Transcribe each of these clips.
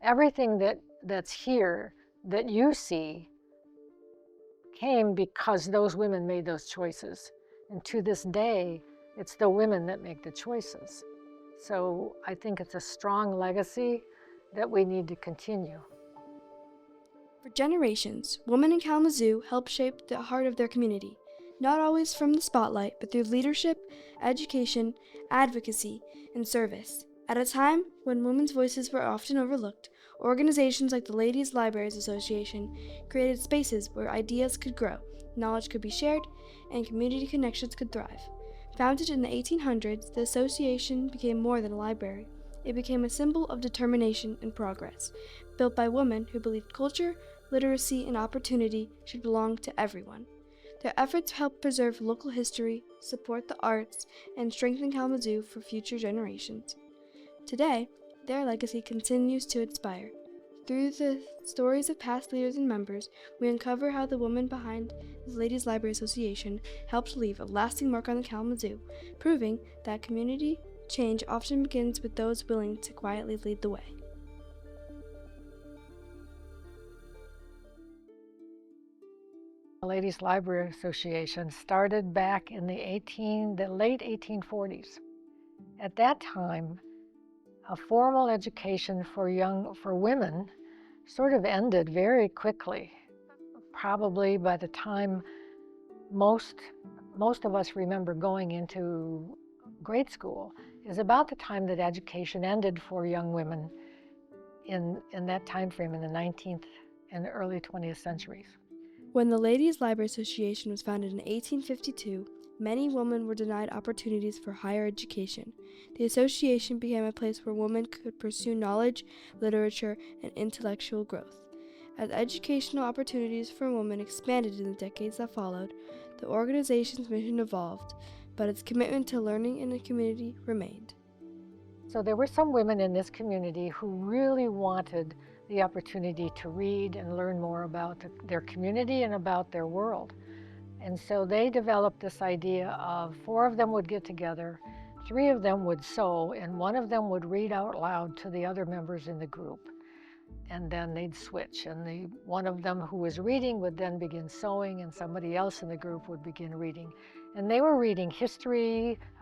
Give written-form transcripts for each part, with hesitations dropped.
everything that's here that you see came because those women made those choices. And to this day, it's the women that make the choices. So I think it's a strong legacy that we need to continue. For generations, women in Kalamazoo helped shape the heart of their community, not always from the spotlight, but through leadership, education, advocacy, and service. At a time when women's voices were often overlooked, organizations like the Ladies' Libraries Association created spaces where ideas could grow, knowledge could be shared, and community connections could thrive. Founded in the 1800s, the association became more than a library. It became a symbol of determination and progress, built by women who believed culture, literacy, and opportunity should belong to everyone. Their efforts help preserve local history, support the arts, and strengthen Kalamazoo for future generations. Today, their legacy continues to inspire. Through the stories of past leaders and members, we uncover how the women behind the Ladies' Library Association helped leave a lasting mark on the Kalamazoo, proving that community change often begins with those willing to quietly lead the way. The Ladies' Library Association started back in the late 1840s. At that time, a formal education for women sort of ended very quickly. Probably by the time most of us remember going into grade school is about the time that education ended for young women in that time frame in the 19th and early 20th centuries. When the Ladies' Library Association was founded in 1852, many women were denied opportunities for higher education. The association became a place where women could pursue knowledge, literature, and intellectual growth. As educational opportunities for women expanded in the decades that followed, the organization's mission evolved, but its commitment to learning in the community remained. So there were some women in this community who really wanted the opportunity to read and learn more about their community and about their world. And so they developed this idea of 4 of them would get together, 3 of them would sew, and 1 of them would read out loud to the other members in the group. And then they'd switch, and one of them who was reading would then begin sewing, and somebody else in the group would begin reading. And they were reading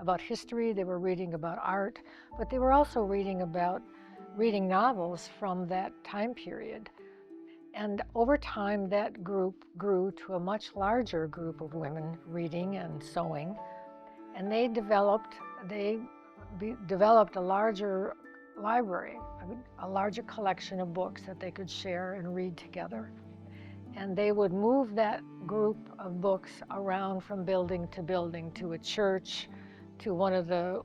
about history, they were reading about art, but they were also reading novels from that time period. And over time, that group grew to a much larger group of women reading and sewing, and they developed a larger library, a larger collection of books that they could share and read together. And they would move that group of books around from building to building, to a church, to one of the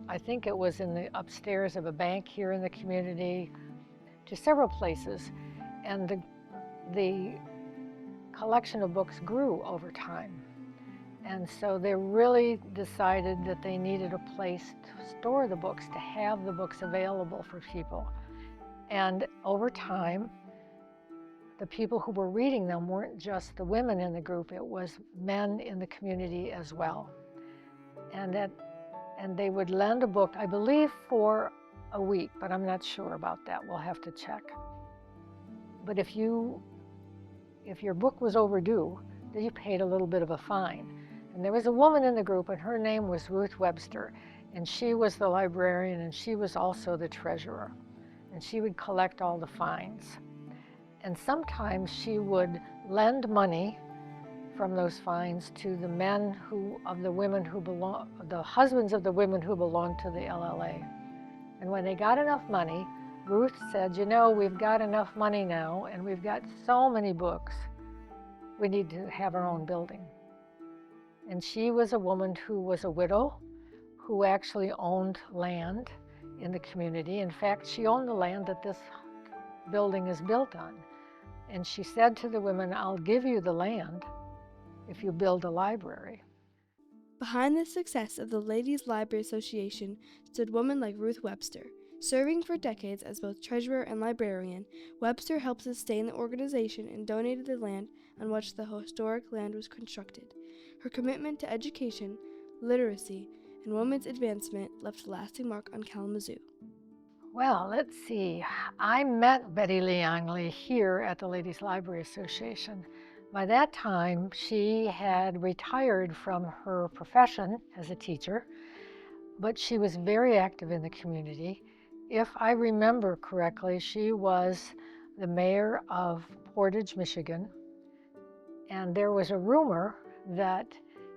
I think it was in the upstairs of a bank here in the community, to several places. And the collection of books grew over time. And so they really decided that they needed a place to store the books, to have the books available for people. And over time, the people who were reading them weren't just the women in the group, it was men in the community as well. And they would lend a book, I believe, for a week, but I'm not sure about that. We'll have to check. But if your book was overdue, then you paid a little bit of a fine. And there was a woman in the group, and her name was Ruth Webster, and she was the librarian, and she was also the treasurer, and she would collect all the fines. And sometimes she would lend money from those fines to the husbands of the women who belonged to the LLA. And when they got enough money, Ruth said, we've got enough money now, and we've got so many books, we need to have our own building. And she was a woman who was a widow, who actually owned land in the community. In fact, she owned the land that this building is built on. And she said to the women, I'll give you the land if you build a library. Behind the success of the Ladies' Library Association stood women like Ruth Webster. Serving for decades as both treasurer and librarian, Webster helped sustain the organization and donated the land on which the historic land was constructed. Her commitment to education, literacy, and women's advancement left a lasting mark on Kalamazoo. Well, let's see. I met Betty Lee Angley here at the Ladies Library Association. By that time, she had retired from her profession as a teacher, but she was very active in the community. If I remember correctly, she was the mayor of Portage, Michigan, and there was a rumor that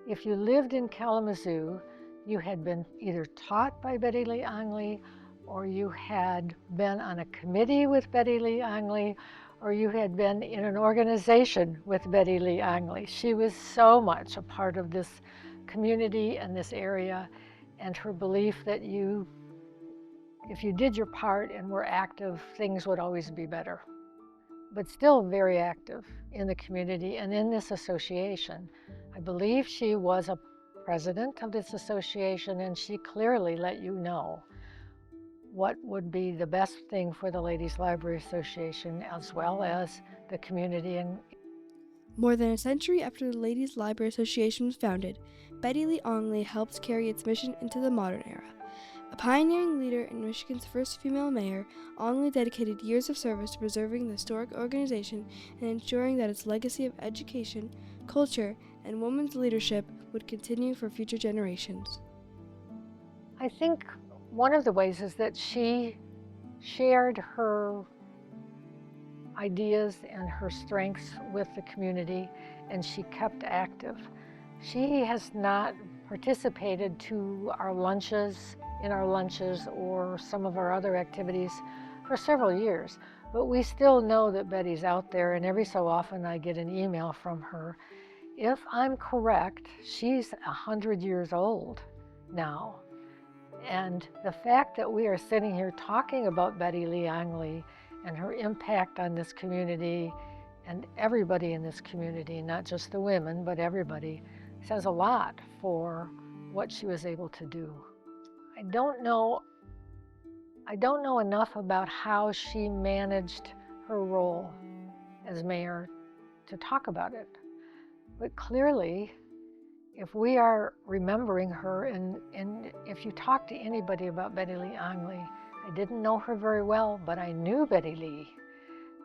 if you lived in Kalamazoo, you had been either taught by Betty Lee Angley, or you had been on a committee with Betty Lee Angley, or you had been in an organization with Betty Lee Angley. She was so much a part of this community and this area, and her belief that if you did your part and were active, things would always be better. But still very active in the community and in this association. I believe she was a president of this association, and she clearly let you know what would be the best thing for the Ladies Library Association as well as the community. And more than a century after the Ladies Library Association was founded, Betty Lee Angley helped carry its mission into the modern era. A pioneering leader and Michigan's first female mayor, Angley dedicated years of service to preserving the historic organization and ensuring that its legacy of education, culture, and women's leadership would continue for future generations. I think one of the ways is that she shared her ideas and her strengths with the community, and she kept active. She has not participated in our lunches or some of our other activities for several years, but we still know that Betty's out there, and every so often I get an email from her. If I'm correct, she's 100 years old now. And the fact that we are sitting here talking about Betty Lee Angley and her impact on this community and everybody in this community, not just the women, but everybody, says a lot for what she was able to do. I don't know enough about how she managed her role as mayor to talk about it. But clearly, if we are remembering her, and if you talk to anybody about Betty Lee Angley, I didn't know her very well, but I knew Betty Lee,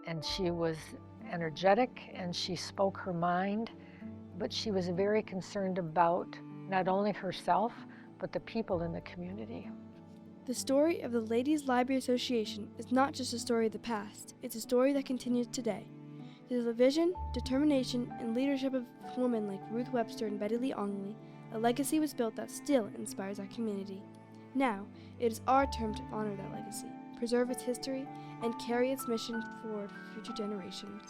and she was energetic and she spoke her mind, but she was very concerned about not only herself, but the people in the community. The story of the Ladies Library Association is not just a story of the past, it's a story that continues today. Through the vision, determination, and leadership of women like Ruth Webster and Betty Lee Angley, a legacy was built that still inspires our community. Now, it is our turn to honor that legacy, preserve its history, and carry its mission forward for future generations.